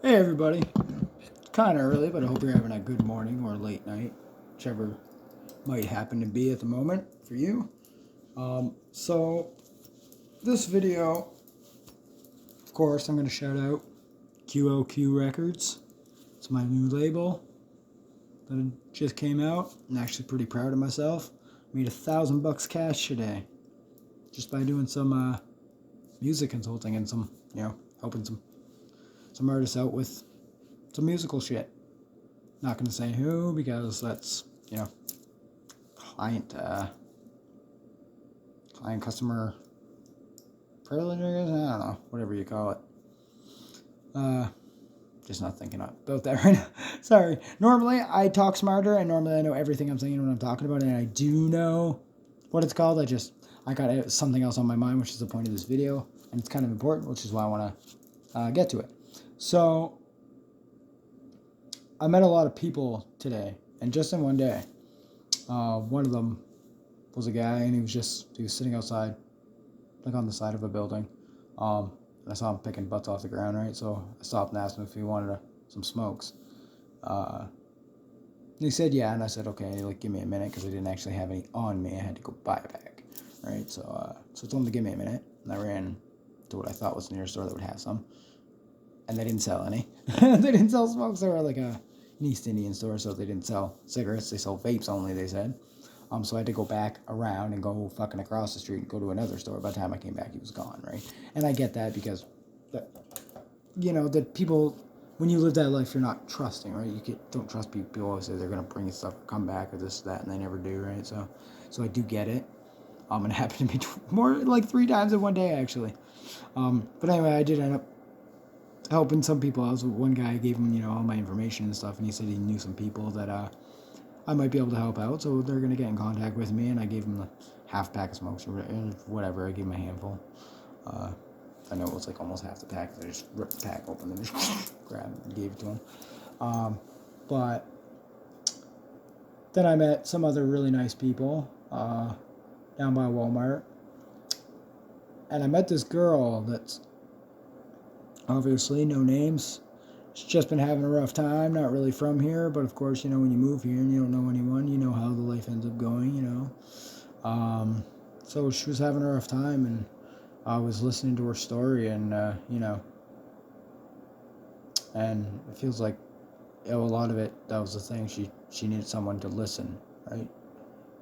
Hey everybody, it's kind of early, but I hope you're having a good morning or late night, whichever might happen to be at the moment for you. So this video, of course, I'm going to shout out QOQ Records. It's my new label that just came out. I'm actually pretty proud of myself. Made $1,000 cash today, just by doing some music consulting and some, helping some artists out with some musical shit. Not gonna say who because that's client client customer privilege, I guess. I don't know, whatever you call it. Just not thinking about that right now. Sorry. Normally I talk smarter and normally I know everything I'm saying when I'm talking about it, and I do know what it's called. I got something else on my mind, which is the point of this video, and it's kind of important, which is why I want to get to it. So I met a lot of people today, and just in one day. One of them was a guy, and he was sitting outside, like on the side of a building. And I saw him picking butts off the ground, right? So I stopped and asked him if he wanted some smokes. And he said yeah, and I said okay, like give me a minute because I didn't actually have any on me. I had to go buy a pack, right? So I told him to give me a minute, and I ran to what I thought was the nearest store that would have some, and they didn't sell any. They didn't sell smokes. They were like an East Indian store, so they didn't sell cigarettes. They sold vapes only, they said. So I had to go back around and go fucking across the street and go to another store. By the time I came back, he was gone, right? And I get that because, that people, when you live that life, you're not trusting, right? Don't trust people. People always say they're going to bring you stuff, come back, or this, that, and they never do, right? So I do get it. It happened to me more like 3 times in one day, actually. But anyway, I did end up helping some people. I was with one guy, I gave him, all my information and stuff, and he said he knew some people that, I might be able to help out, so they're going to get in contact with me, and I gave them the half pack of smokes or whatever. I gave them a handful. I know it was like almost half the pack, so I just ripped the pack open and just grabbed it and gave it to them. But then I met some other really nice people down by Walmart, and I met this girl that's obviously no names. She's just been having a rough time, not really from here, but of course, when you move here and you don't know anyone, you know how the life ends up going, So she was having a rough time, and I was listening to her story, and, and it feels like, a lot of it, that was the thing, she needed someone to listen, right?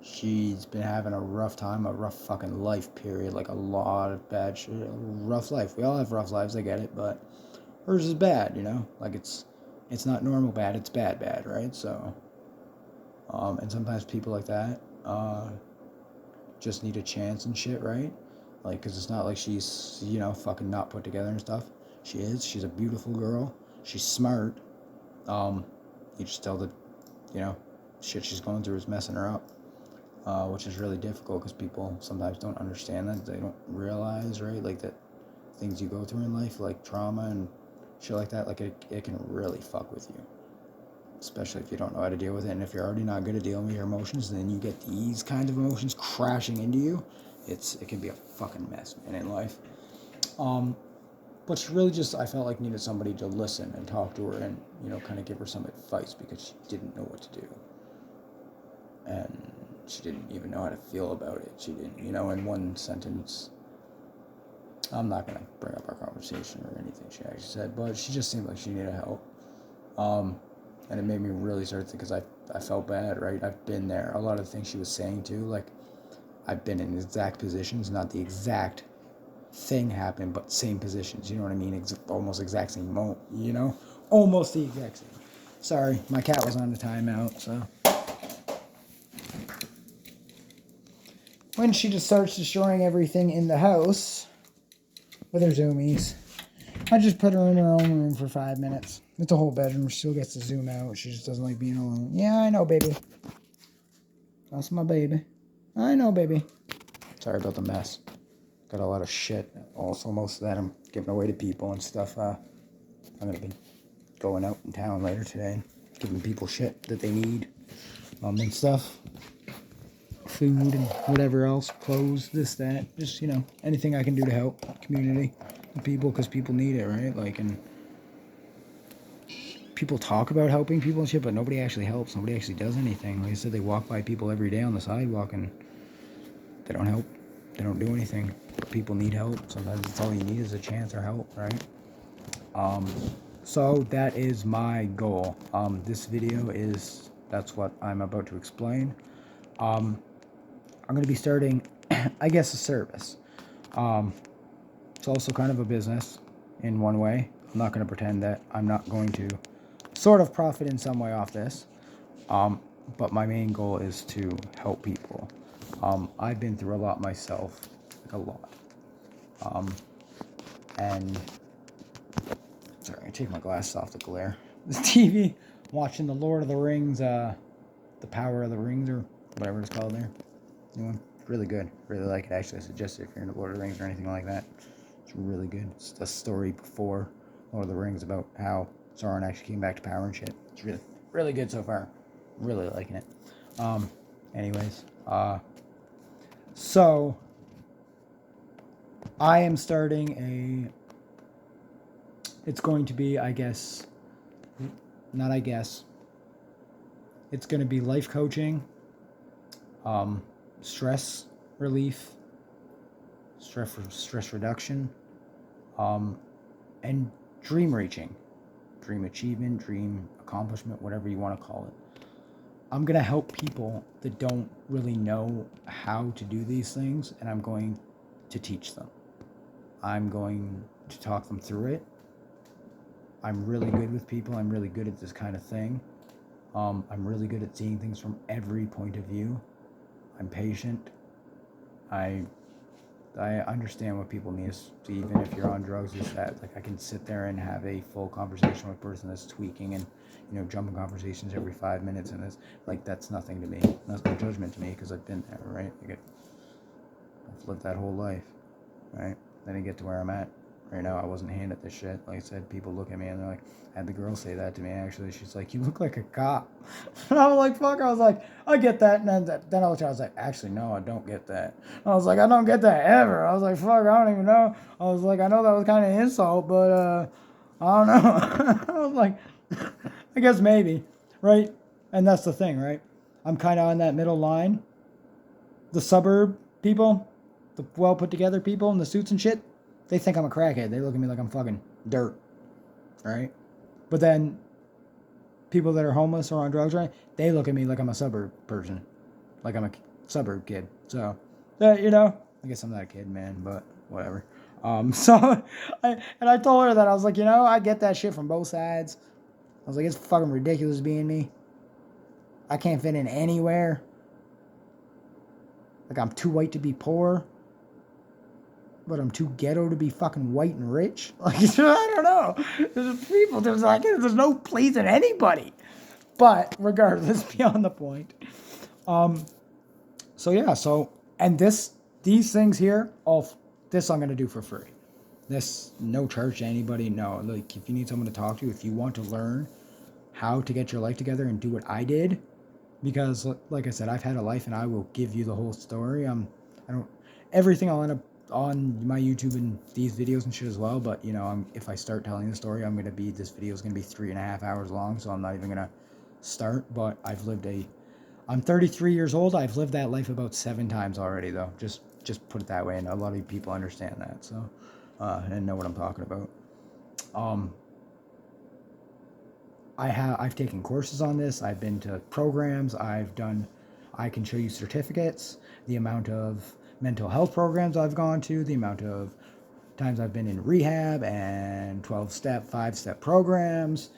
She's been having a rough time, a rough fucking life, period, like a lot of bad shit, a rough life. We all have rough lives, I get it, but hers is bad, like it's not normal bad, it's bad, right? So, and sometimes people like that, just need a chance and shit, right? Like, cause it's not like she's, fucking not put together and stuff. She's a beautiful girl, she's smart, you just tell that, shit she's going through is messing her up, which is really difficult, because people sometimes don't understand that, they don't realize, right, like that things you go through in life, like trauma and shit like that, like it can really fuck with you, especially if you don't know how to deal with it. And if you're already not good at dealing with your emotions, then you get these kinds of emotions crashing into you. It can be a fucking mess, man, in life. But she really just, I felt like, needed somebody to listen and talk to her and, kind of give her some advice, because she didn't know what to do, and she didn't even know how to feel about it. She didn't, in one sentence, I'm not going to bring up our conversation or anything she actually said, but she just seemed like she needed help. And it made me really start thinking, because I felt bad, right? I've been there. A lot of the things she was saying, too, like, I've been in exact positions, not the exact thing happened, but same positions, you know what I mean? Almost exact same moment, Almost the exact same. Sorry, my cat was on the timeout, so. When she just starts destroying everything in the house with her zoomies, I just put her in her own room for 5 minutes. It's a whole bedroom. She still gets to zoom out. She just doesn't like being alone. Yeah, I know, baby. That's my baby. I know, baby. Sorry about the mess. Got a lot of shit. Also, most of that I'm giving away to people and stuff. I'm going to be going out in town later today, giving people shit that they need, and stuff. Food and whatever else, clothes, this, that, just, anything I can do to help community and people, because people need it, right? Like, and people talk about helping people and shit, but nobody actually helps. Nobody actually does anything. Like I said, they walk by people every day on the sidewalk and they don't help. They don't do anything. People need help. Sometimes it's all you need is a chance or help, right? So that is my goal. This video is, that's what I'm about to explain. I'm going to be starting, I guess, a service. It's also kind of a business in one way. I'm not going to pretend that I'm not going to sort of profit in some way off this. But my main goal is to help people. I've been through a lot myself, like a lot. And sorry, I take my glasses off the glare. The TV, watching the Lord of the Rings, the Power of the Rings, or whatever it's called there. Anyone? Really good. Really like it. Actually, I suggest it if you're into Lord of the Rings or anything like that. It's really good. It's a story before Lord of the Rings about how Sauron actually came back to power and shit. It's really, really good so far. Really liking it. Anyways, so I am starting it's going to be, I guess, not I guess, it's going to be life coaching, stress relief, stress reduction, and dream reaching, dream achievement, dream accomplishment, whatever you want to call it. I'm going to help people that don't really know how to do these things, and I'm going to teach them. I'm going to talk them through it. I'm really good with people. I'm really good at this kind of thing. I'm really good at seeing things from every point of view. I'm patient. I understand what people need. Even if you're on drugs, is that like I can sit there and have a full conversation with a person that's tweaking and jumping conversations every 5 minutes, and it's like that's nothing to me. That's no judgment to me because I've been there, right? I've lived that whole life, right? Then I get to where I'm at right now. I wasn't handed this shit. Like I said, people look at me and they're like, I had the girl say that to me actually. She's like, you look like a cop. And I was like, fuck. I was like, I get that. And then I was like, actually, no, I don't get that. I was like, I don't get that ever. I was like, fuck, I don't even know. I was like, I know that was kind of an insult, but I don't know. I was like, I guess maybe, right? And that's the thing, right? I'm kind of on that middle line. The suburb people, the well put together people in the suits and shit, they think I'm a crackhead. They look at me like I'm fucking dirt, right? But then people that are homeless or on drugs, right? They look at me like I'm a suburb person, like I'm a suburb kid. So, I guess I'm not a kid, man, but whatever. So, I told her that I was like, I get that shit from both sides. I was like, it's fucking ridiculous being me. I can't fit in anywhere. Like, I'm too white to be poor, but I'm too ghetto to be fucking white and rich. Like, I don't know. There's people, there's no place in anybody. But regardless, beyond the point. And these things here, this I'm going to do for free. This, no charge to anybody. No, like, if you need someone to talk to, if you want to learn how to get your life together and do what I did, because like I said, I've had a life and I will give you the whole story. Everything I'll end up on my YouTube and these videos and shit as well, but if I start telling the story, this video is going to be 3.5 hours long, so I'm not even going to start. But I'm 33 years old. I've lived that life about 7 times already, though. Just put it that way, and a lot of people understand that, so and know what I'm talking about. I've taken courses on this. I've been to programs. I can show you certificates, the amount of mental health programs I've gone to, the amount of times I've been in rehab and 12-step, 5-step programs.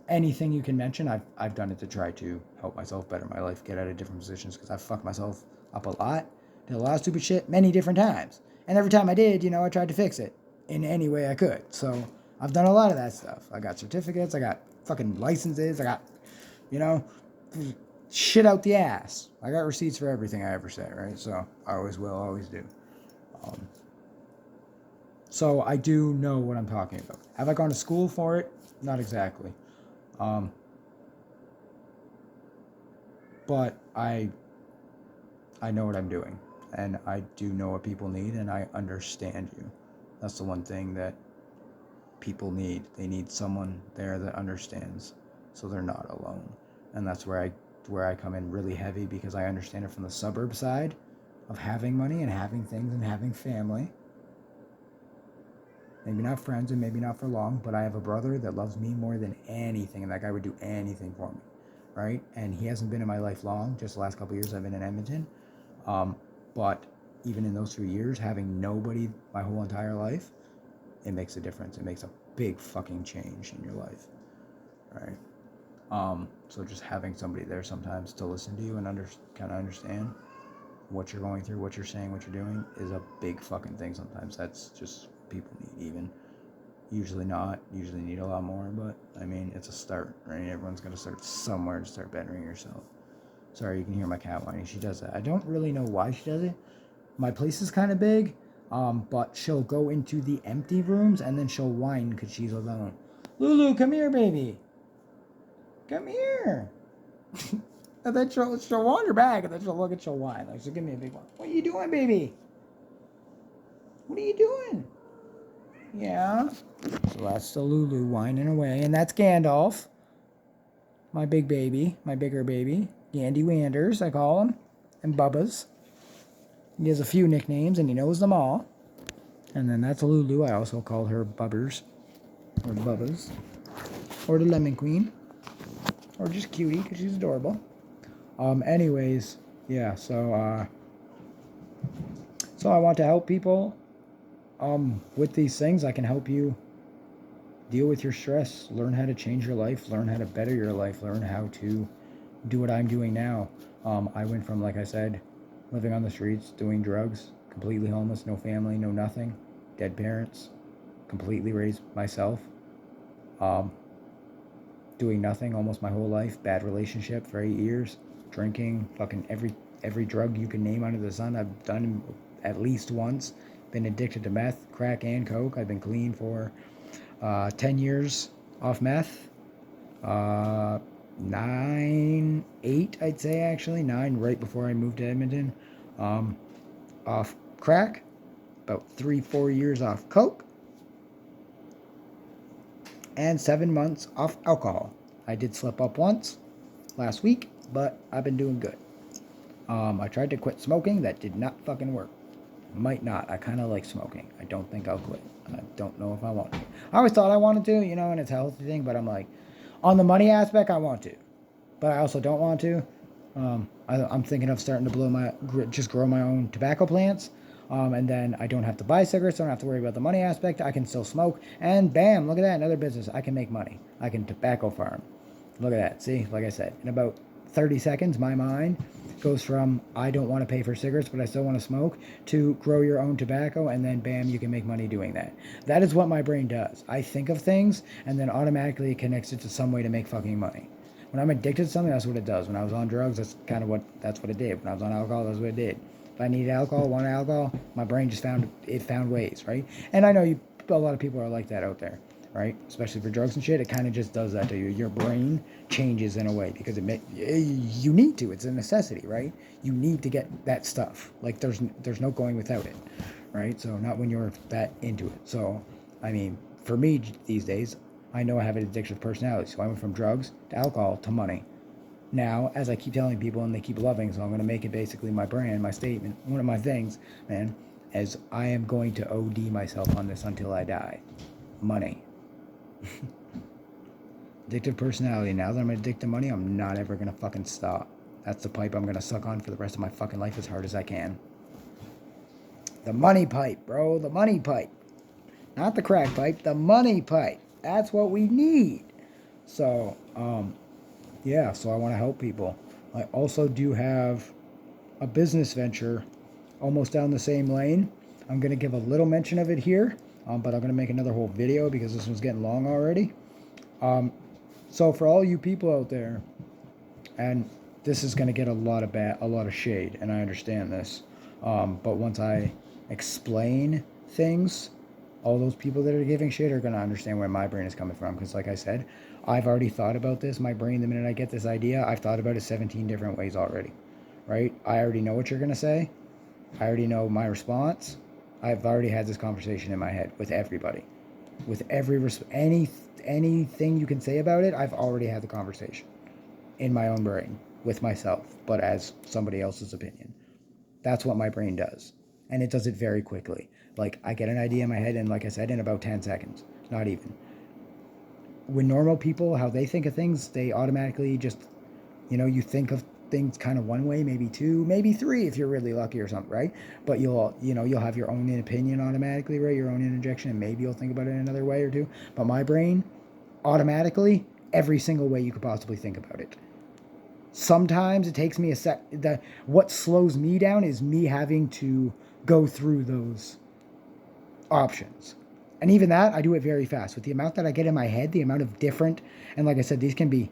Anything you can mention, I've done it to try to help myself better my life, get out of different positions, because I've fucked myself up a lot, did a lot of stupid shit many different times. And every time I did, I tried to fix it in any way I could. So I've done a lot of that stuff. I got certificates, I got fucking licenses, I got, shit out the ass. I got receipts for everything I ever said, right? So I always will, always do. So I do know what I'm talking about. Have I gone to school for it? Not exactly. But I know what I'm doing, and I do know what people need, and I understand you. That's the one thing that people need. They need someone there that understands, so they're not alone. And that's where I come in really heavy, because I understand it from the suburb side of having money and having things and having family. Maybe not friends and maybe not for long, but I have a brother that loves me more than anything, and that guy would do anything for me, right? And he hasn't been in my life long. Just the last couple of years I've been in Edmonton. But even in those 3 years, having nobody my whole entire life, it makes a difference. It makes a big fucking change in your life, right? So just having somebody there sometimes to listen to you and kind of understand what you're going through, what you're saying, what you're doing, is a big fucking thing sometimes. That's just people need. Even usually not, usually need a lot more, but I mean, it's a start, right? Everyone's got to start somewhere to start bettering yourself. Sorry, you can hear my cat whining. She does that. I don't really know why she does it. My place is kind of big, but she'll go into the empty rooms and then she'll whine because she's alone. Lulu, come here, baby. Come here. And then she'll wander back, and then she'll look and she'll whine. Like, she'll give me a big one. What are you doing, baby? What are you doing? Yeah. So that's the Lulu whining away. And that's Gandalf. My big baby. My bigger baby. Gandy Wanders, I call him. And Bubba's. He has a few nicknames, and he knows them all. And then that's Lulu. I also call her Bubbers. Or Bubba's. Or the Lemon Queen. Or just Cutie, because she's adorable. Anyways, yeah, so I want to help people with these things. I can help you deal with your stress, learn how to change your life, learn how to better your life, learn how to do what I'm doing now. I went from, like I said, living on the streets, doing drugs, completely homeless, no family, no nothing, dead parents, completely raised myself, doing nothing almost my whole life, bad relationship for 8 years, drinking, fucking every drug you can name under the sun I've done at least once. Been addicted to meth, crack, and coke. I've been clean for 10 years off meth. 9, 8, I'd say, actually. 9 right before I moved to Edmonton. Off crack. About 3-4 years off coke. And 7 months off alcohol. I did slip up once last week, but I've been doing good. I tried to quit smoking. That did not fucking work. Might not. I kind of like smoking. I don't think I'll quit. I don't know if I want to. I always thought I wanted to, and it's a healthy thing, but I'm like, on the money aspect, I want to. But I also don't want to. I'm thinking of starting to just grow my own tobacco plants. And then I don't have to buy cigarettes. I don't have to worry about the money aspect. I can still smoke. And bam, look at that. Another business. I can make money. I can tobacco farm. Look at that. See, like I said, in about 30 seconds, my mind goes from I don't want to pay for cigarettes, but I still want to smoke, to grow your own tobacco, and then bam, you can make money doing that. That is what my brain does. I think of things, and then automatically it connects it to some way to make fucking money. When I'm addicted to something, that's what it does. When I was on drugs, that's what it did. When I was on alcohol, that's what it did. If I needed alcohol, wanted alcohol, my brain just found ways, right? And I know a lot of people are like that out there, right? Especially for drugs and shit, it kind of just does that to you. Your brain changes in a way because you need to. It's a necessity, right? You need to get that stuff. Like there's no going without it, right? So not when you're that into it. So I mean, for me these days, I know I have an addictive personality. So I went from drugs to alcohol to money. Now, as I keep telling people and they keep loving, so I'm going to make it basically my brand, my statement, one of my things, man, as I am going to OD myself on this until I die. Money. Addictive personality. Now that I'm addicted to money, I'm not ever going to fucking stop. That's the pipe I'm going to suck on for the rest of my fucking life as hard as I can. The money pipe, bro. The money pipe. Not the crack pipe. The money pipe. That's what we need. So, yeah, so I want to help people. I also do have a business venture almost down the same lane. I'm going to give a little mention of it here, but I'm going to make another whole video because this one's getting long already. So for all you people out there, and this is going to get a lot of shade, and I understand this, but once I explain things, all those people that are giving shit are going to understand where my brain is coming from. Because like I said, I've already thought about this. My brain, the minute I get this idea, I've thought about it 17 different ways already, right? I already know what you're going to say. I already know my response. I've already had this conversation in my head with everybody, With anything you can say about it, I've already had the conversation in my own brain with myself, but as somebody else's opinion. That's what my brain does. And it does it very quickly. Like, I get an idea in my head, and like I said, in about 10 seconds. Not even. When normal people, how they think of things, they automatically just, you think of things kind of one way, maybe two, maybe three if you're really lucky or something, right? But you'll have your own opinion automatically, right? Your own interjection, and maybe you'll think about it another way or two. But my brain, automatically, every single way you could possibly think about it. Sometimes it takes me a sec. What slows me down is me having to go through those options. And even that, I do it very fast. With the amount that I get in my head, the amount of different, and like I said, these can be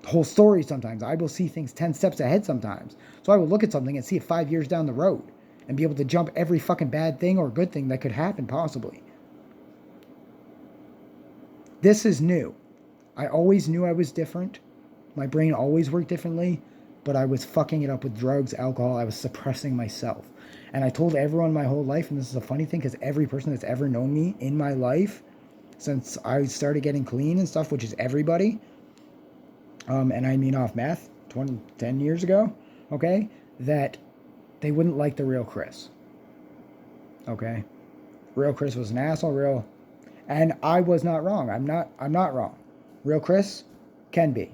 whole stories sometimes. I will see things 10 steps ahead sometimes. So I will look at something and see it 5 years down the road and be able to jump every fucking bad thing or good thing that could happen possibly. This is new. I always knew I was different. My brain always worked differently, but I was fucking it up with drugs, alcohol. I was suppressing myself. And I told everyone my whole life, and this is a funny thing because every person that's ever known me in my life, since I started getting clean and stuff, which is everybody, and I mean off meth, 10 years ago, okay, that they wouldn't like the real Chris. Okay? Real Chris was an asshole, and I was not wrong. I'm not wrong. Real Chris can be.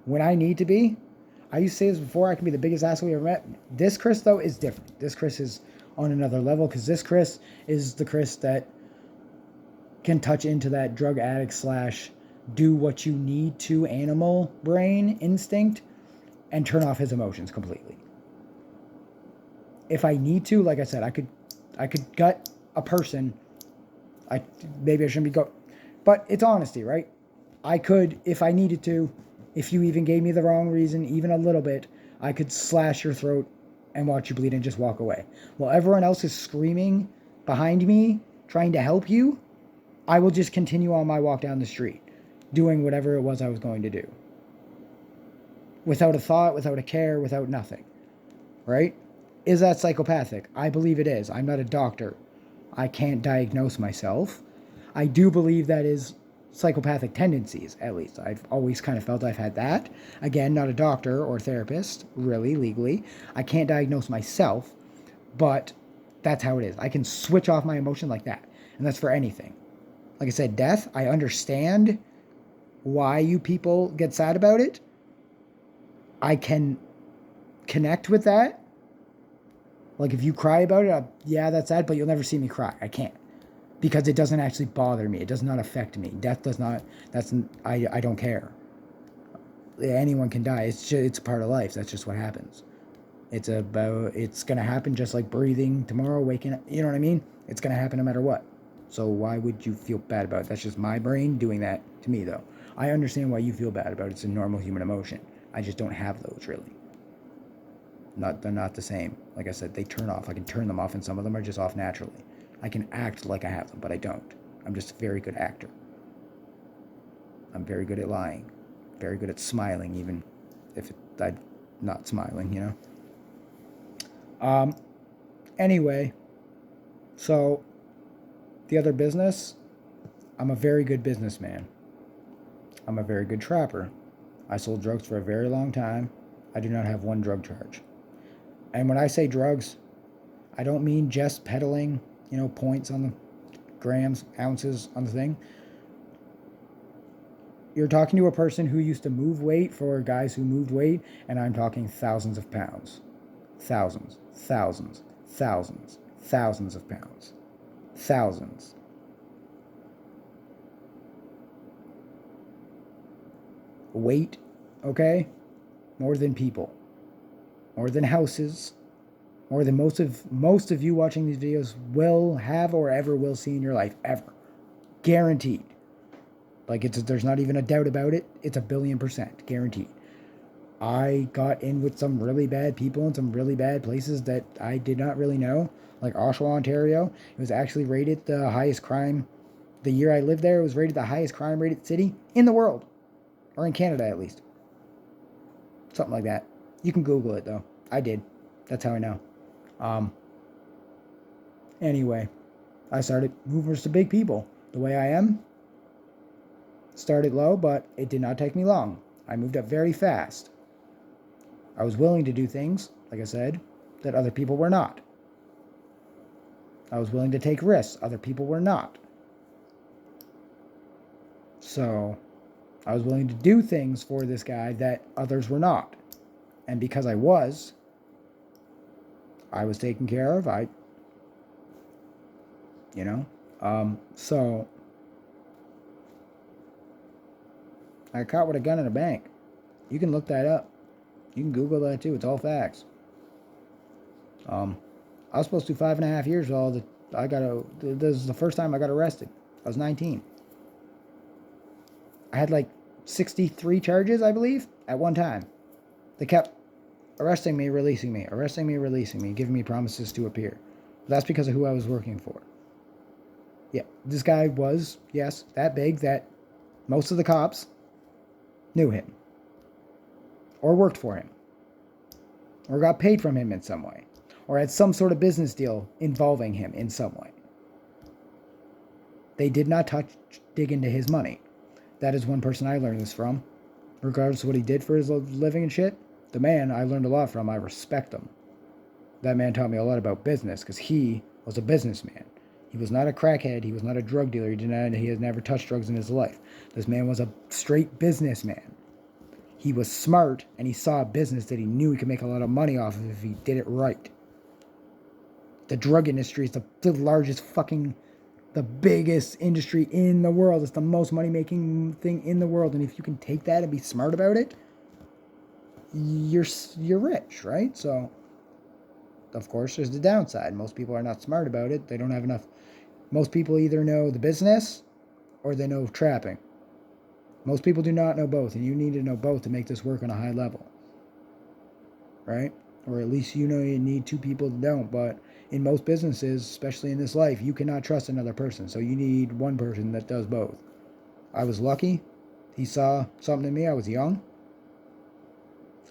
When I need to be, I used to say this before, I can be the biggest asshole you ever met. This Chris, though, is different. This Chris is on another level, because this Chris is the Chris that can touch into that drug addict slash do what you need to animal brain instinct and turn off his emotions completely. If I need to, like I said, I could gut a person. Maybe I shouldn't be but it's honesty, right? I could, if I needed to, if you even gave me the wrong reason, even a little bit, I could slash your throat and watch you bleed and just walk away. While everyone else is screaming behind me, trying to help you, I will just continue on my walk down the street, doing whatever it was I was going to do. Without a thought, without a care, without nothing. Right? Is that psychopathic? I believe it is. I'm not a doctor. I can't diagnose myself. I do believe that is psychopathic tendencies, at least. I've always kind of felt I've had that. Again, not a doctor or therapist, really, legally. I can't diagnose myself, but that's how it is. I can switch off my emotion like that. And that's for anything. Like I said, death, I understand why you people get sad about it. I can connect with that. Like if you cry about it, yeah, that's sad, but you'll never see me cry. I can't. Because it doesn't actually bother me. It does not affect me. Death does not, I don't care. Anyone can die. It's a part of life. That's just what happens. It's going to happen just like breathing tomorrow, waking up. You know what I mean? It's going to happen no matter what. So why would you feel bad about it? That's just my brain doing that to me, though. I understand why you feel bad about it. It's a normal human emotion. I just don't have those, really. They're not the same. Like I said, they turn off. I can turn them off, and some of them are just off naturally. I can act like I have them, but I don't. I'm just a very good actor. I'm very good at lying. Very good at smiling, even if I'm not smiling, you know? Anyway, so the other business, I'm a very good businessman. I'm a very good trapper. I sold drugs for a very long time. I do not have one drug charge. And when I say drugs, I don't mean just peddling, points on the grams, ounces on the thing. You're talking to a person who used to move weight for guys who moved weight, and I'm talking thousands of pounds. Thousands, thousands, thousands, thousands of pounds. Thousands. Weight, okay? More than people. More than houses. More than most of you watching these videos will have or ever will see in your life, ever. Guaranteed. Like, there's not even a doubt about it. It's 1,000,000,000% guaranteed. I got in with some really bad people in some really bad places that I did not really know. Like Oshawa, Ontario. It was actually rated the highest crime. The year I lived there, it was rated the highest crime rated city in the world. Or in Canada, at least. Something like that. You can Google it, though. I did. That's how I know. Anyway, I started moving to big people. the way I am. Started low, but it did not take me long. I moved up very fast. I was willing to do things, like I said, that other people were not. I was willing to take risks. Other people were not. So I was willing to do things for this guy that others were not. And because I was taken care of. So I got caught with a gun in a bank. You can look that up. You can Google that too. It's all facts. I was supposed to do 5.5 years. This is the first time I got arrested. I was 19. I had like 63 charges, I believe, at one time. They kept arresting me, releasing me, arresting me, releasing me, giving me promises to appear. That's because of who I was working for. Yeah, this guy was, yes, that big that most of the cops knew him, or worked for him, or got paid from him in some way, or had some sort of business deal involving him in some way. They did not dig into his money. That is one person I learned this from. Regardless of what he did for his living and shit, the man I learned a lot from. I respect him. That man taught me a lot about business because he was a businessman. He was not a crackhead. He was not a drug dealer. He has never touched drugs in his life. This man was a straight businessman. He was smart, and he saw a business that he knew he could make a lot of money off of if he did it right. The drug industry is the largest the biggest industry in the world. It's the most money-making thing in the world. And if you can take that and be smart about it, you're rich, right? So, of course, there's the downside. Most people are not smart about it. They don't have enough. Most people either know the business or they know trapping. Most people do not know both, and you need to know both to make this work on a high level, right? Or at least you need two people that don't. But in most businesses, especially in this life, you cannot trust another person. So you need one person that does both. I was lucky. He saw something in me. I was young.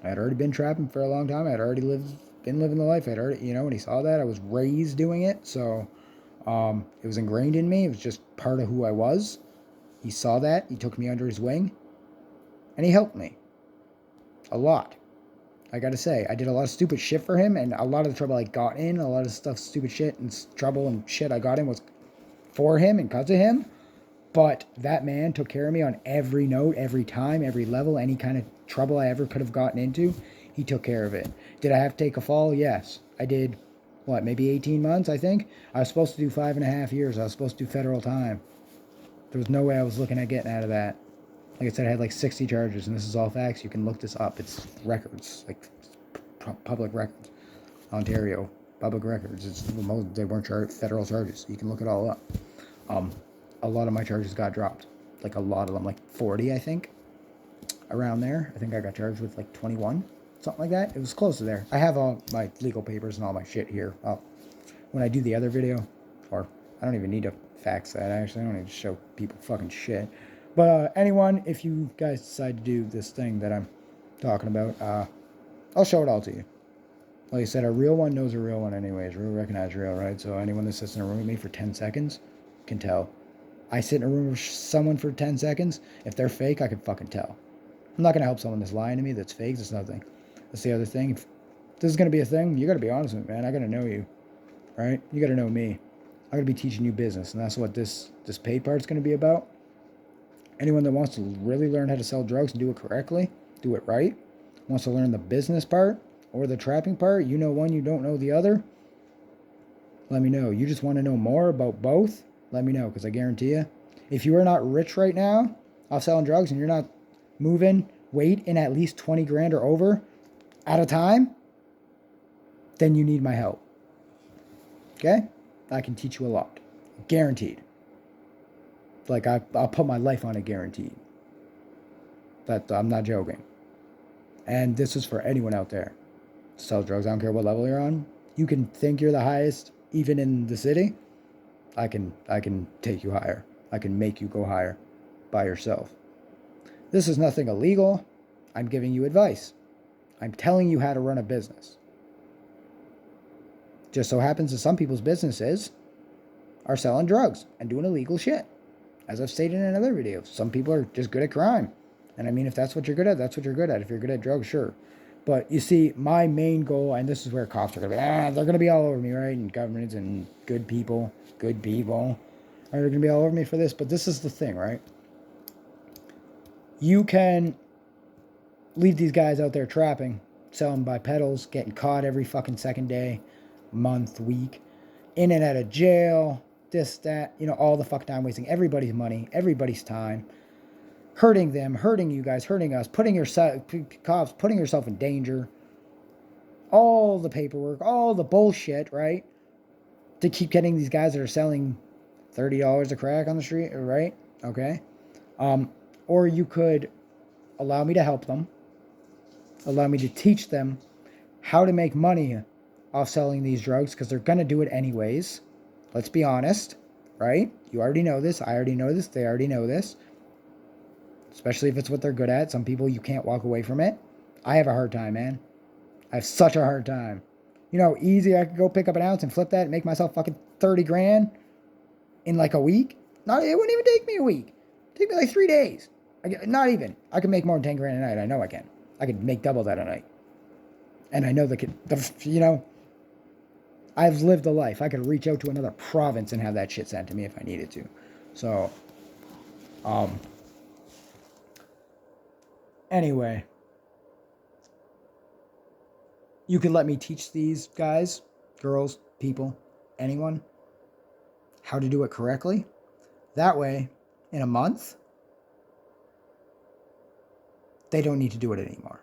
I had already been trapping for a long time. I had already been living the life. I had already, when he saw that, I was raised doing it. So it was ingrained in me. It was just part of who I was. He saw that. He took me under his wing. And he helped me. A lot. I gotta say, I did a lot of stupid shit for him, and a lot of the trouble I got in, a lot of stuff, stupid shit and trouble and shit I got in was for him and because of him. But that man took care of me on every note, every time, every level, any kind of trouble I ever could have gotten into. He took care of it. Did I have to take a fall? Yes. I did, maybe 18 months, I think? I was supposed to do 5.5 years. I was supposed to do federal time. There was no way I was looking at getting out of that. Like I said, I had like 60 charges, and this is all facts. You can look this up. It's records, like public records. Ontario, public records. They weren't federal charges. You can look it all up. A lot of my charges got dropped. Like a lot of them, like 40, I think. Around there. I think I got charged with like 21, something like that. It was close to there. I have all my legal papers and all my shit here. When I do the other video, or I don't even need to fax that. Actually, I don't need to show people fucking shit. But anyone, if you guys decide to do this thing that I'm talking about, I'll show it all to you. Like I said, a real one knows a real one anyways. Real recognize real, right? So anyone that sits in a room with me for 10 seconds can tell. I sit in a room with someone for 10 seconds. If they're fake, I can fucking tell. I'm not going to help someone that's lying to me that's fake. That's nothing. That's the other thing. If this is going to be a thing, you got to be honest with me, man. I got to know you, right? You got to know me. I'm going to be teaching you business, and that's what this paid part's going to be about. Anyone that wants to really learn how to sell drugs and do it correctly, do it right, wants to learn the business part or the trapping part, you know one, you don't know the other, let me know. You just want to know more about both, let me know, because I guarantee you, if you are not rich right now off selling drugs and you're not moving weight in at least 20 grand or over at a time, then you need my help. Okay? I can teach you a lot. Guaranteed. Like, I'll put my life on it, guaranteed. That I'm not joking. And this is for anyone out there. Sell drugs, I don't care what level you're on. You can think you're the highest, even in the city. I can take you higher. I can make you go higher by yourself. This is nothing illegal. I'm giving you advice. I'm telling you how to run a business. Just so happens that some people's businesses are selling drugs and doing illegal shit. As I've stated in another video, some people are just good at crime. And I mean, if that's what you're good at, that's what you're good at. If you're good at drugs, sure. But you see, my main goal, and this is where cops are going to be, they're going to be all over me, right? And governments and good people are going to be all over me for this. But this is the thing, right? You can leave these guys out there trapping, sell them by pedals, getting caught every fucking second day, month, week, in and out of jail, this, that, all the fuck time, wasting everybody's money, everybody's time, hurting them, hurting you guys, hurting us, putting yourself in danger, all the paperwork, all the bullshit, right? To keep getting these guys that are selling $30 a crack on the street, right? Okay. Or you could allow me to help them, allow me to teach them how to make money off selling these drugs, because they're going to do it anyways. Let's be honest, right? You already know this. I already know this. They already know this. Especially if it's what they're good at. Some people, you can't walk away from it. I have a hard time, man. I have such a hard time. Easy, I could go pick up an ounce and flip that and make myself fucking 30 grand in like a week. It wouldn't even take me a week. It'd take me like 3 days. Not even. I could make more than 10 grand a night. I know I can. I could make double that a night. And I know I've lived a life. I could reach out to another province and have that shit sent to me if I needed to. So, anyway, you could let me teach these guys, girls, people, anyone, how to do it correctly. That way, in a month, they don't need to do it anymore.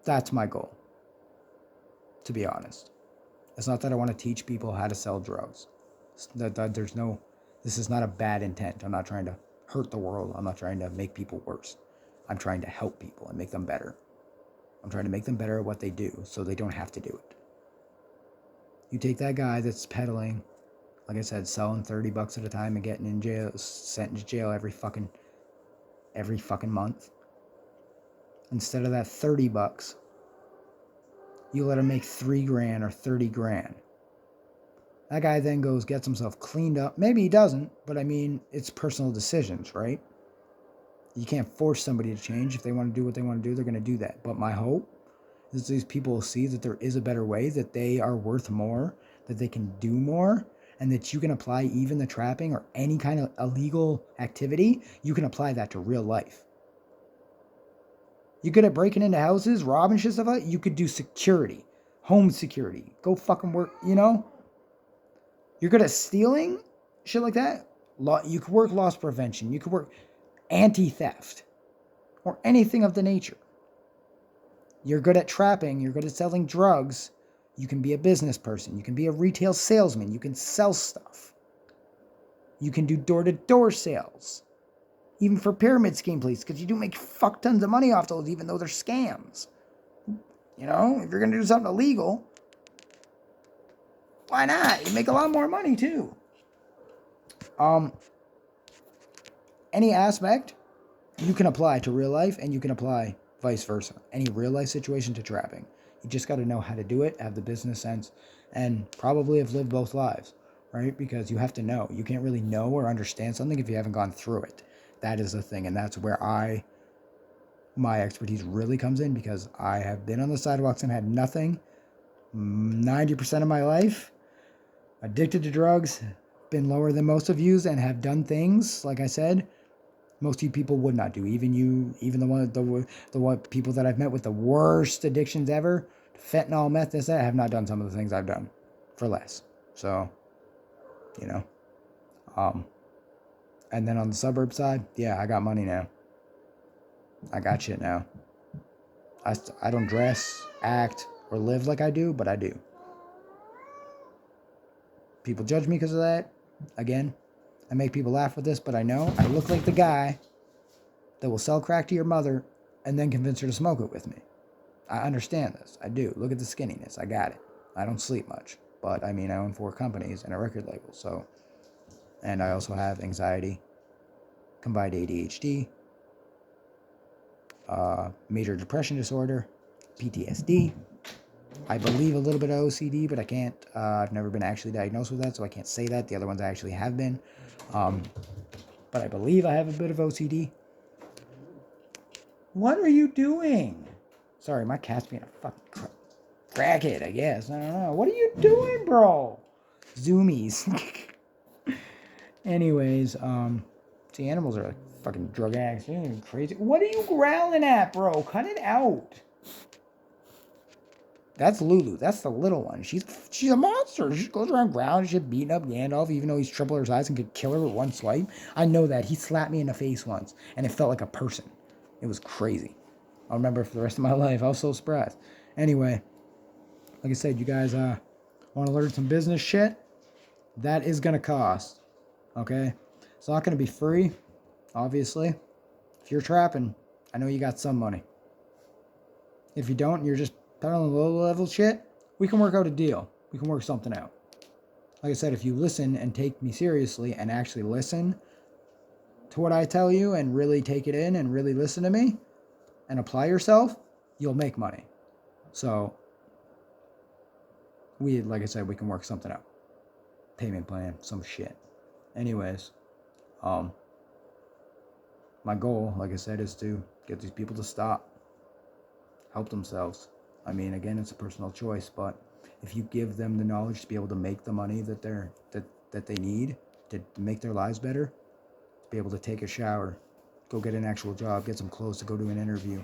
That's my goal, to be honest. It's not that I want to teach people how to sell drugs. This is not a bad intent. I'm not trying to hurt the world. I'm not trying to make people worse. I'm trying to help people and make them better. I'm trying to make them better at what they do so they don't have to do it. You take that guy that's peddling, like I said, selling $30 at a time and getting in jail, sent to jail every fucking month. Instead of that $30, you let him make 3 grand or 30 grand. That guy then goes, gets himself cleaned up. Maybe he doesn't, but I mean, it's personal decisions, right? You can't force somebody to change. If they want to do what they want to do, they're going to do that. But my hope is these people will see that there is a better way, that they are worth more, that they can do more, and that you can apply even the trapping or any kind of illegal activity, you can apply that to real life. You good at breaking into houses, robbing shit, stuff like that? You could do security, home security. Go fucking work, You're good at stealing, shit like that? You could work loss prevention. You could work anti-theft or anything of the nature. You're good at trapping. You're good at selling drugs. You can be a business person. You can be a retail salesman. You can sell stuff. You can do door-to-door sales. Even for pyramid scheme places, because you do make fuck tons of money off those, even though they're scams. If you're going to do something illegal, why not? You make a lot more money, too. Any aspect you can apply to real life, and you can apply vice versa. Any real life situation to trapping. You just got to know how to do it, have the business sense, and probably have lived both lives, right? Because you have to know. You can't really know or understand something if you haven't gone through it. That is the thing, and that's where my expertise really comes in, because I have been on the sidewalks and had nothing 90% of my life, addicted to drugs, been lower than most of you, and have done things, like I said, most of you people would not do. Even you, even the people that I've met with the worst addictions ever, fentanyl, meth, this, that, have not done some of the things I've done for less. So, and then on the suburb side, yeah, I got money now. I got shit now. I don't dress, act, or live like I do, but I do. People judge me because of that. Again, I make people laugh with this, but I know I look like the guy that will sell crack to your mother and then convince her to smoke it with me. I understand this. I do. Look at the skinniness. I got it. I don't sleep much. But, I own 4 companies and a record label, so... And I also have anxiety, combined ADHD, major depression disorder, PTSD, I believe a little bit of OCD, but I can't. I've never been actually diagnosed with that, so I can't say that. The other ones I actually have been. Um, but I believe I have a bit of OCD. What are you doing? Sorry, my cat's being a fucking crackhead, I guess. I don't know. What are you doing, bro? Zoomies. Anyways, see, animals are like fucking drug addicts. They're crazy. What are you growling at, bro? Cut it out. That's Lulu. That's the little one. She's a monster. She goes around growling shit, beating up Gandalf, even though he's triple her size and could kill her with one swipe. I know that. He slapped me in the face once, and it felt like a person. It was crazy. I'll remember it for the rest of my life. I was so surprised. Anyway, like I said, you guys want to learn some business shit? That is going to cost. Okay? It's not going to be free, obviously. If you're trapping, I know you got some money. If you don't, you're just peddling low level shit, we can work out a deal. We can work something out. Like I said, if you listen and take me seriously and actually listen to what I tell you and really take it in and really listen to me and apply yourself, you'll make money. So, like I said, we can work something out. Payment plan, some shit. Anyways, my goal, like I said, is to get these people to stop, help themselves. I mean, again, it's a personal choice, but if you give them the knowledge to be able to make the money that they need to make their lives better, to be able to take a shower, go get an actual job, get some clothes to go to an interview,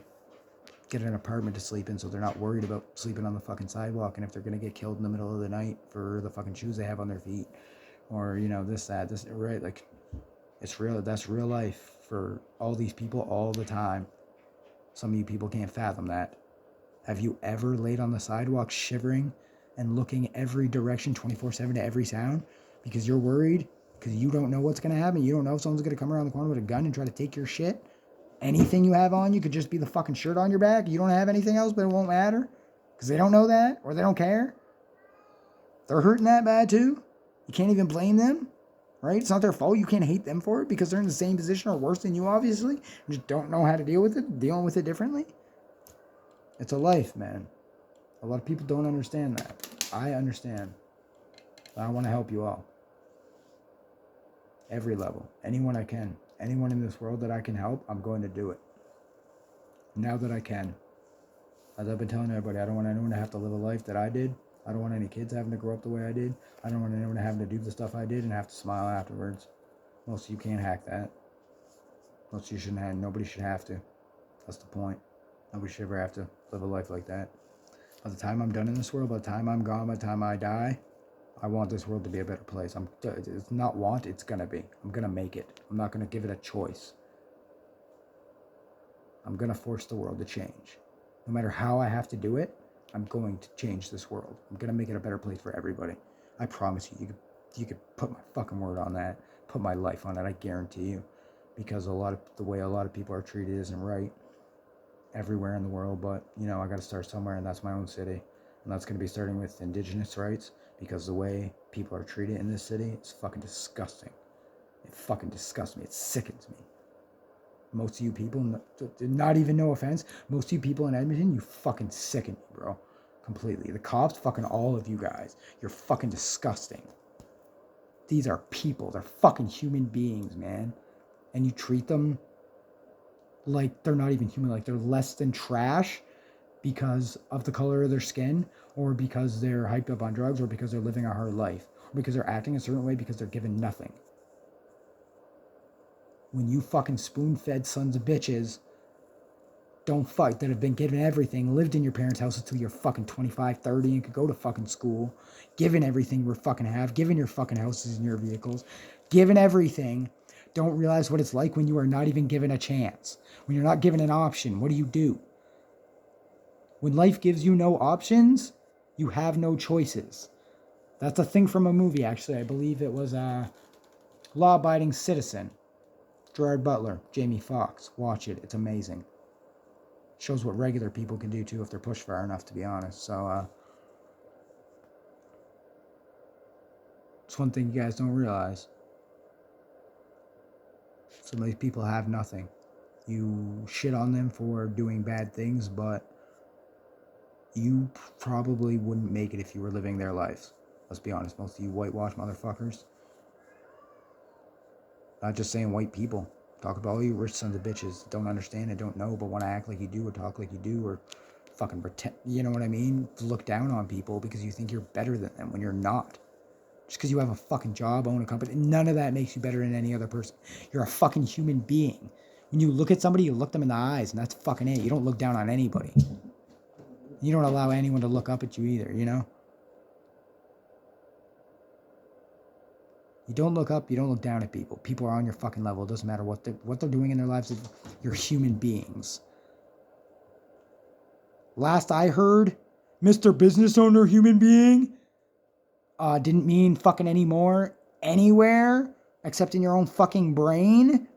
get an apartment to sleep in so they're not worried about sleeping on the fucking sidewalk and if they're going to get killed in the middle of the night for the fucking shoes they have on their feet or, this, right? Like, it's real. That's real life for all these people all the time. Some of you people can't fathom that. Have you ever laid on the sidewalk shivering and looking every direction 24/7 to every sound because you're worried because you don't know what's going to happen? You don't know if someone's going to come around the corner with a gun and try to take your shit? Anything you have on you could just be the fucking shirt on your back. You don't have anything else, but it won't matter because they don't know that or they don't care. They're hurting that bad too. You can't even blame them, right? It's not their fault. You can't hate them for it because they're in the same position or worse than you, obviously. You just don't know how to deal with it, dealing with it differently. It's a life, man. A lot of people don't understand that. I understand. I want to help you all. Every level. Anyone I can. Anyone in this world that I can help, I'm going to do it. Now that I can. As I've been telling everybody, I don't want anyone to have to live a life that I did. I don't want any kids having to grow up the way I did. I don't want anyone having to do the stuff I did and have to smile afterwards. Most of you can't hack that. Most of you shouldn't have. Nobody should have to. That's the point. Nobody should ever have to live a life like that. By the time I'm done in this world, by the time I'm gone, by the time I die, I want this world to be a better place. It's not want, it's going to be. I'm going to make it. I'm not going to give it a choice. I'm going to force the world to change. No matter how I have to do it, I'm going to change this world. I'm going to make it a better place for everybody. I promise you, you could put my fucking word on that. Put my life on it, I guarantee you. Because the way a lot of people are treated isn't right everywhere in the world, but I got to start somewhere, and that's my own city, and that's going to be starting with indigenous rights, because the way people are treated in this city is fucking disgusting. It fucking disgusts me. It sickens me. Most of you people, not even no offense, most of you people in Edmonton, you fucking sicken me, bro. Completely. The cops, fucking all of you guys, you're fucking disgusting. These are people. They're fucking human beings, man. And you treat them like they're not even human, like they're less than trash because of the color of their skin, or because they're hyped up on drugs, or because they're living a hard life, or because they're acting a certain way because they're given nothing. When you fucking spoon-fed sons of bitches don't fight, that have been given everything, lived in your parents' house until you're fucking 25, 30, and could go to fucking school, given everything you fucking have, given your fucking houses and your vehicles, given everything, don't realize what it's like when you are not even given a chance. When you're not given an option, what do? When life gives you no options, you have no choices. That's a thing from a movie, actually. I believe it was Law-Abiding Citizen. Gerard Butler, Jamie Foxx. Watch it. It's amazing. Shows what regular people can do, too, if they're pushed far enough, to be honest. So, it's one thing you guys don't realize. Some of these people have nothing. You shit on them for doing bad things, but you probably wouldn't make it if you were living their lives. Let's be honest, most of you whitewash motherfuckers. Not just saying white people. Talk about all you rich sons of bitches. Don't understand and don't know, but want to act like you do or talk like you do or fucking pretend, you know what I mean? Look down on people because you think you're better than them when you're not. Just because you have a fucking job, own a company, none of that makes you better than any other person. You're a fucking human being. When you look at somebody, you look them in the eyes, and that's fucking it. You don't look down on anybody. You don't allow anyone to look up at you either, you know? You don't look up, you don't look down at people. People are on your fucking level. It doesn't matter what they're doing in their lives. You're human beings. Last I heard, Mr. Business Owner Human Being didn't mean fucking anymore anywhere except in your own fucking brain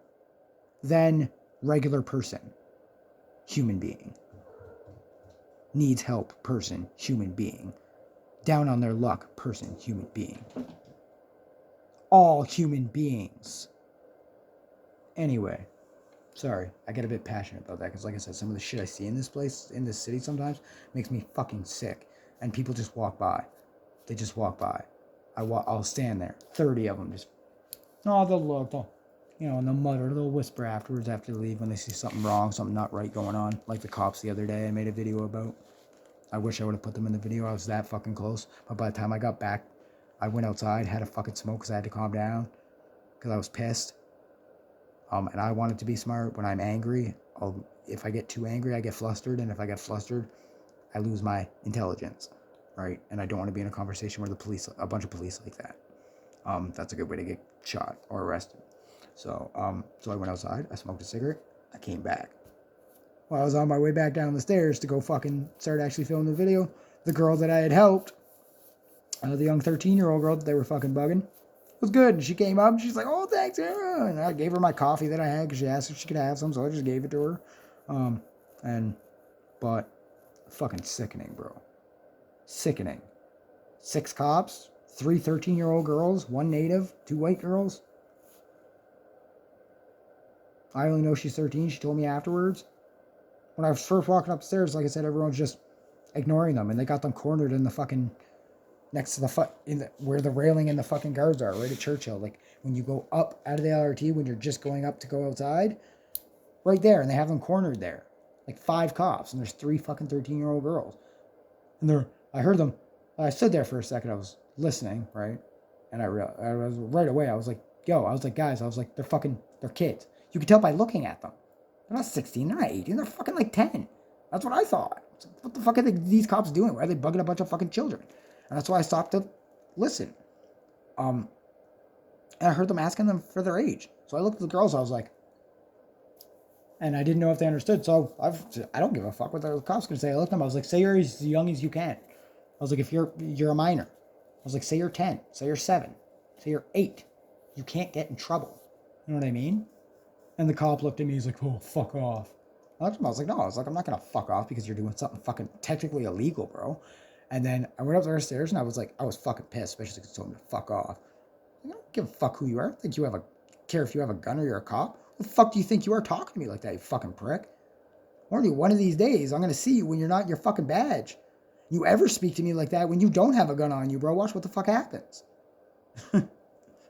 than regular person, human being. Needs help, person, human being. Down on their luck, person, human being. All human beings. Anyway, sorry, I get a bit passionate about that because, like I said, some of the shit I see in this place, in this city sometimes, makes me fucking sick. And people just walk by. They just walk by. I'll stand there. 30 of them just, oh, they'll look, and they'll mutter, they'll whisper afterwards after they leave when they see something wrong, something not right going on. Like the cops the other day I made a video about. I wish I would have put them in the video. I was that fucking close. But by the time I got back, I went outside, had a fucking smoke because I had to calm down because I was pissed. And I wanted to be smart. When I'm angry, if I get too angry, I get flustered. And if I get flustered, I lose my intelligence, right? And I don't want to be in a conversation where a bunch of police like that. That's a good way to get shot or arrested. So I went outside. I smoked a cigarette. I came back. While I was on my way back down the stairs to go fucking start actually filming the video, the girl that I had helped, the young 13-year-old girl that they were fucking bugging, was good. And she came up and she's like, oh, thanks, Sarah. And I gave her my coffee that I had because she asked if she could have some, so I just gave it to her. But fucking sickening, bro. Sickening. 6 cops, 3 13-year-old girls, 1 native, 2 white girls. I only know she's 13. She told me afterwards. When I was first walking upstairs, like I said, everyone's just ignoring them. And they got them cornered in the fucking, next to where the railing and the fucking guards are, right at Churchill. Like, when you go up out of the LRT, when you're just going up to go outside, right there. And they have them cornered there. Like 5 cops. And there's 3 fucking 13-year-old girls. And I heard them. I stood there for a second. I was listening, right? And I was right away. I was like, guys, they're kids. You can tell by looking at them. They're not 16, they're not 18, they're fucking like 10. That's what I thought. What the fuck are these cops doing? Why are they bugging a bunch of fucking children? And that's why I stopped to listen. And I heard them asking them for their age. So I looked at the girls, I was like, and I didn't know if they understood. So I don't give a fuck what the cops going to say. I looked at them, I was like, say you're as young as you can. I was like, if you're a minor. I was like, say you're 10, say you're 7, say you're 8. You can't get in trouble. You know what I mean? And the cop looked at me, he's like, oh, fuck off. I was like, no, I'm not going to fuck off because you're doing something fucking technically illegal, bro. And then I went up the stairs and I was fucking pissed, especially because I told him to fuck off. I don't give a fuck who you are. I don't care if you have a gun or you're a cop. What the fuck do you think you are talking to me like that, you fucking prick? Warn you, one of these days, I'm going to see you when you're not in your fucking badge. You ever speak to me like that when you don't have a gun on you, bro, watch what the fuck happens.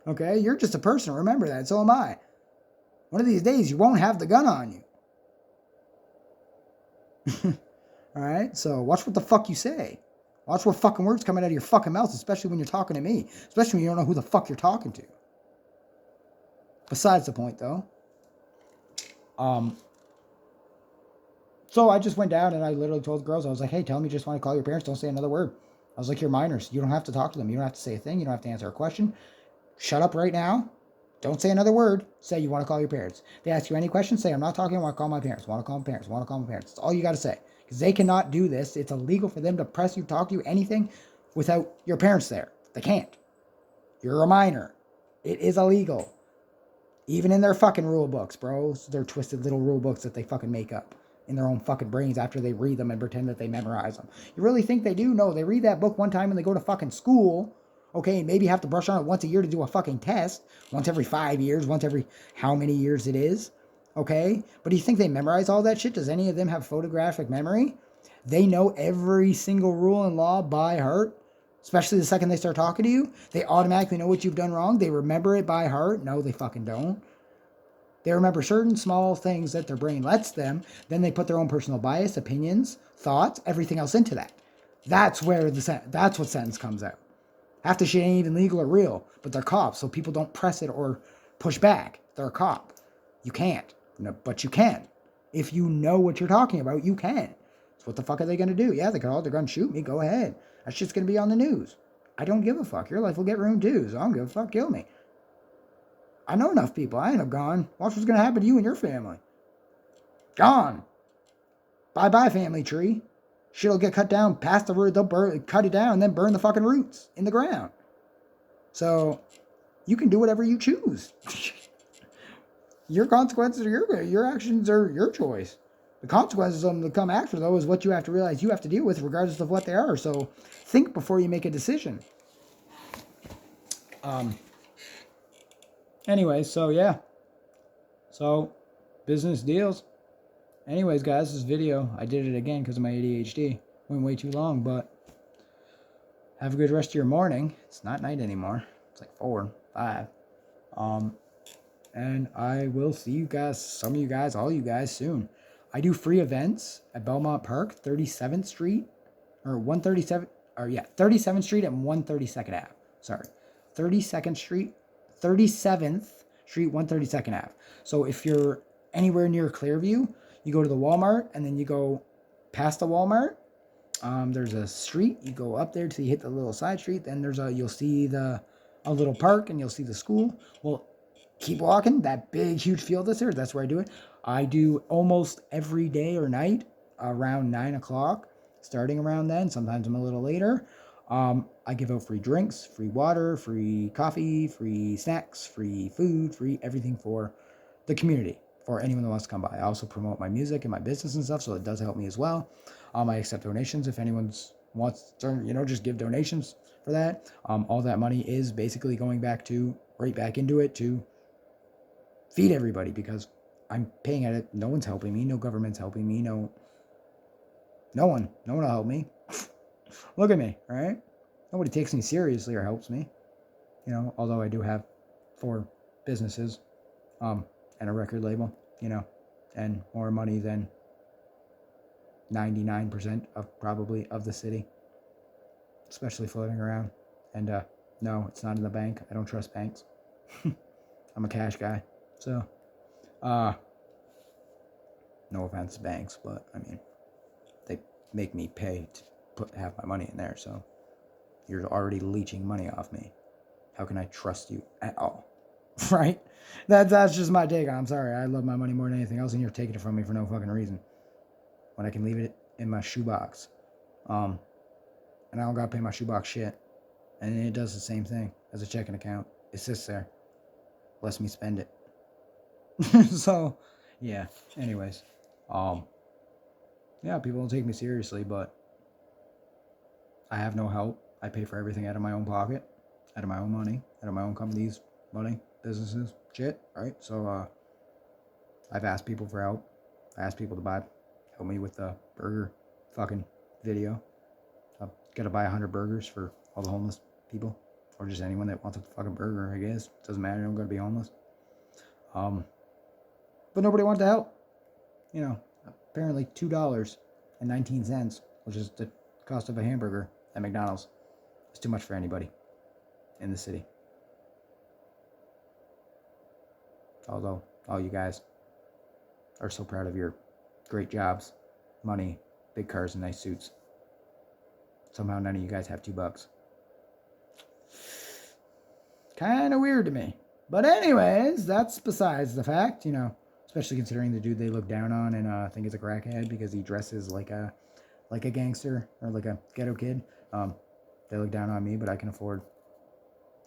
Okay? You're just a person, remember that. So am I. One of these days, you won't have the gun on you. Alright? So, watch what the fuck you say. Watch what fucking words coming out of your fucking mouth, especially when you're talking to me. Especially when you don't know who the fuck you're talking to. Besides the point, though. So, I just went down and I literally told the girls, I was like, hey, tell me you just want to call your parents. Don't say another word. I was like, you're minors. You don't have to talk to them. You don't have to say a thing. You don't have to answer a question. Shut up right now. Don't say another word. Say you want to call your parents. They ask you any questions, say, I'm not talking, I want to call my parents. Want to call my parents. Want to call my parents. That's all you got to say. Because they cannot do this. It's illegal for them to press you, talk to you, anything without your parents there. They can't. You're a minor. It is illegal. Even in their fucking rule books, bro. Their twisted little rule books that they fucking make up in their own fucking brains after they read them and pretend that they memorize them. You really think they do? No, they read that book one time and they go to fucking school. Okay, maybe have to brush on it once a year to do a fucking test. Once every 5 years, once every how many years it is. Okay? But do you think they memorize all that shit? Does any of them have photographic memory? They know every single rule and law by heart, especially the second they start talking to you. They automatically know what you've done wrong. They remember it by heart. No, they fucking don't. They remember certain small things that their brain lets them. Then they put their own personal bias, opinions, thoughts, everything else into that. That's where that's what sentence comes out. Half the shit ain't even legal or real, but they're cops, so people don't press it or push back. They're a cop. You can't. No, but you can. If you know what you're talking about, you can. So what the fuck are they going to do? Yeah, they're going to shoot me. Go ahead. That shit's going to be on the news. I don't give a fuck. Your life will get ruined too, so I don't give a fuck. Kill me. I know enough people. I ain't up gone. Watch what's going to happen to you and your family. Gone. Bye-bye, family tree. Shit'll get cut down past the root. They'll cut it down and then burn the fucking roots in the ground. So you can do whatever you choose. Your consequences are your actions are your choice. The consequences of them that come after, though, is what you have to realize you have to deal with, regardless of what they are. So think before you make a decision. Anyway, so yeah. So, business deals. Anyways, guys, this video, I did it again because of my ADHD. Went way too long, but have a good rest of your morning. It's not night anymore. It's like 4, 5. And I will see you guys, some of you guys, all you guys soon. I do free events at Belmont Park, 37th Street, or 137, or yeah, 37th Street and 132nd Ave. Sorry, 37th Street, 132nd Ave. So if you're anywhere near Clearview, you go to the Walmart and then you go past the Walmart. There's a street. You go up there till you hit the little side street. Then you'll see a little park and you'll see the school. Well, keep walking. That big, huge field that's there. That's where I do it. I do almost every day or night around 9 o'clock, starting around then. Sometimes I'm a little later. I give out free drinks, free water, free coffee, free snacks, free food, free everything for the community, for anyone that wants to come by. I also promote my music and my business and stuff, so it does help me as well. I accept donations if anyone wants to, just give donations for that. All that money is basically going right back into it to feed everybody, because I'm paying at it. No one's helping me. No government's helping me. No one will help me. Look at me, right? Nobody takes me seriously or helps me. Although I do have 4 businesses, and a record label, and more money than 99% of the city, especially floating around. And no, it's not in the bank. I don't trust banks. I'm a cash guy. So, no offense to banks, but I mean, they make me pay to have my money in there. So you're already leeching money off me. How can I trust you at all? Right? That's just my take on it. I'm sorry. I love my money more than anything else, and you're taking it from me for no fucking reason, when I can leave it in my shoebox. And I don't gotta pay my shoebox shit. And it does the same thing as a checking account. It sits there. Lets me spend it. So, yeah. Anyways. Yeah, people don't take me seriously, but I have no help. I pay for everything out of my own pocket, out of my own money, out of my own company's money, businesses, shit, right? So, I've asked people for help. I asked people to help me with the burger fucking video. I've got to buy 100 burgers for all the homeless people, or just anyone that wants a fucking burger, I guess. Doesn't matter, I'm going to be homeless. But nobody wanted to help. Apparently $2.19, which is the cost of a hamburger at McDonald's, is too much for anybody in the city. Although all you guys are so proud of your great jobs, money, big cars, and nice suits. Somehow none of you guys have $2. Kind of weird to me. But anyways, that's besides the fact, especially considering the dude they look down on and I think is a crackhead because he dresses like a gangster or like a ghetto kid. They look down on me, but I can afford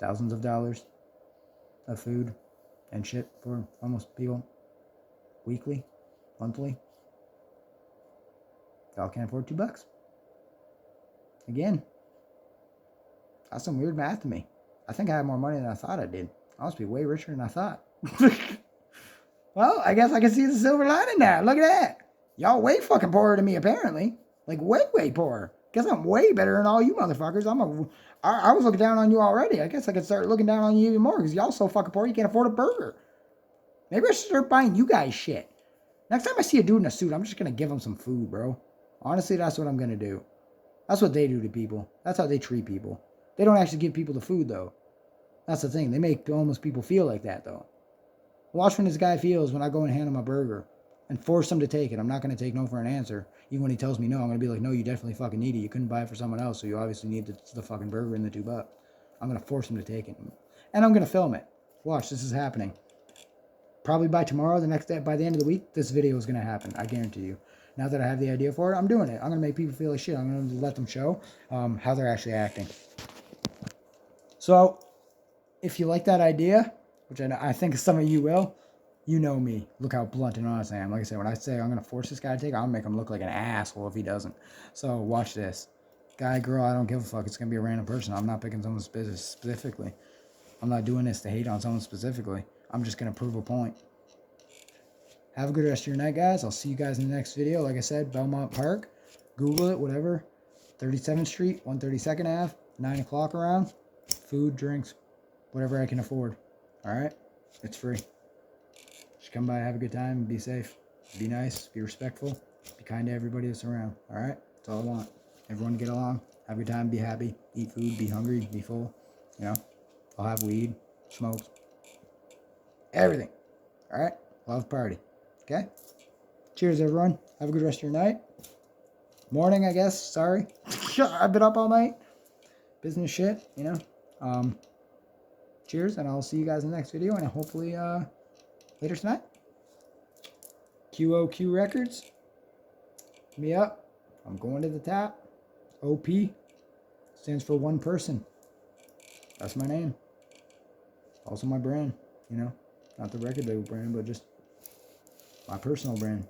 thousands of dollars of food and shit for homeless people weekly, monthly. Y'all can't afford $2. Again, that's some weird math to me. I think I have more money than I thought I did. I must be way richer than I thought. Well, I guess I can see the silver lining now. Look at that. Y'all way fucking poorer than me, apparently. Like, way, way poorer. Guess I'm way better than all you motherfuckers. I was looking down on you already. I guess I could start looking down on you even more because y'all so fucking poor you can't afford a burger. Maybe I should start buying you guys shit. Next time I see a dude in a suit, I'm just going to give him some food, bro. Honestly, that's what I'm going to do. That's what they do to people. That's how they treat people. They don't actually give people the food, though. That's the thing. They make homeless people feel like that, though. Watch when this guy feels when I go and hand him a burger and force him to take it. I'm not going to take no for an answer. Even when he tells me no, I'm going to be like, no, you definitely fucking need it. You couldn't buy it for someone else, so you obviously need the fucking burger and the $2. I'm going to force him to take it. And I'm going to film it. Watch, this is happening. Probably by tomorrow, the next day, by the end of the week, this video is going to happen. I guarantee you. Now that I have the idea for it, I'm doing it. I'm going to make people feel like shit. I'm going to let them show how they're actually acting. So, if you like that idea, which I think some of you will, you know me. Look how blunt and honest I am. Like I said, when I say I'm going to force this guy to take it, I'll make him look like an asshole if he doesn't. So, watch this. Guy, girl, I don't give a fuck. It's going to be a random person. I'm not picking someone specifically. I'm not doing this to hate on someone specifically. I'm just going to prove a point. Have a good rest of your night, guys. I'll see you guys in the next video. Like I said, Belmont Park. Google it, whatever. 37th Street, 132nd Ave, 9 o'clock around. Food, drinks, whatever I can afford. All right? It's free. Just come by, have a good time, be safe. Be nice, be respectful. Be kind to everybody that's around. All right? That's all I want. Everyone get along. Have a good time, be happy. Eat food, be hungry, be full. You know? I'll have weed, smokes. Everything. All right? Love party. Okay? Cheers, everyone. Have a good rest of your night. Morning, I guess. Sorry. I've been up all night. Business shit, you know. Cheers, and I'll see you guys in the next video, and hopefully later tonight. QOQ Records. Me up. I'm going to the top. OP stands for one person. That's my name. Also my brand, you know. Not the record label brand, but just my personal brand.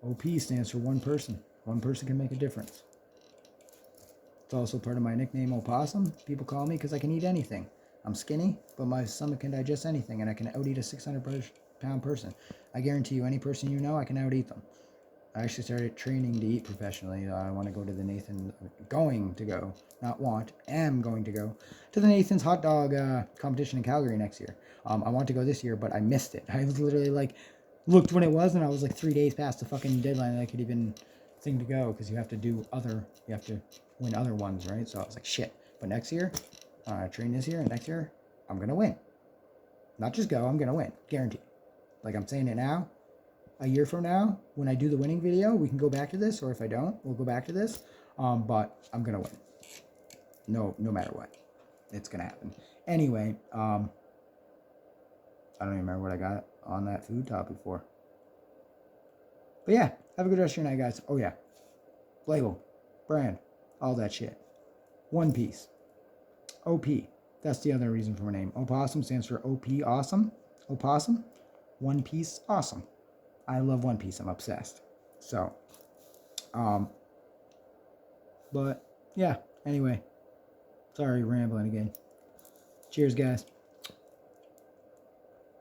OP stands for one person. One person can make a difference. It's also part of my nickname, Opossum. People call me because I can eat anything. I'm skinny, but my stomach can digest anything, and I can out-eat a 600-pound person. I guarantee you, any person you know, I can out-eat them. I actually started training to eat professionally. I want to go to the Nathan, going to go, not want, am going to go to the Nathan's hot dog competition in Calgary next year. I want to go this year, but I missed it. I was literally like, looked when it was, and I was like 3 days past the fucking deadline that I could even think to go, because you have to win other ones, right? So I was like, shit. But next year, I train this year, and next year, I'm going to win. Not just go, I'm going to win. Guaranteed. Like I'm saying it now. A year from now, when I do the winning video, we can go back to this, or if I don't, we'll go back to this. But I'm going to win. No matter what. It's going to happen. Anyway, I don't even remember what I got on that food topic for. But yeah, have a good rest of your night, guys. Oh yeah. Label, brand, all that shit. One Piece. OP. That's the other reason for my name. Opossum stands for OP awesome. Opossum. One Piece awesome. I love One Piece. I'm obsessed. So, but yeah, anyway. Sorry, rambling again. Cheers, guys.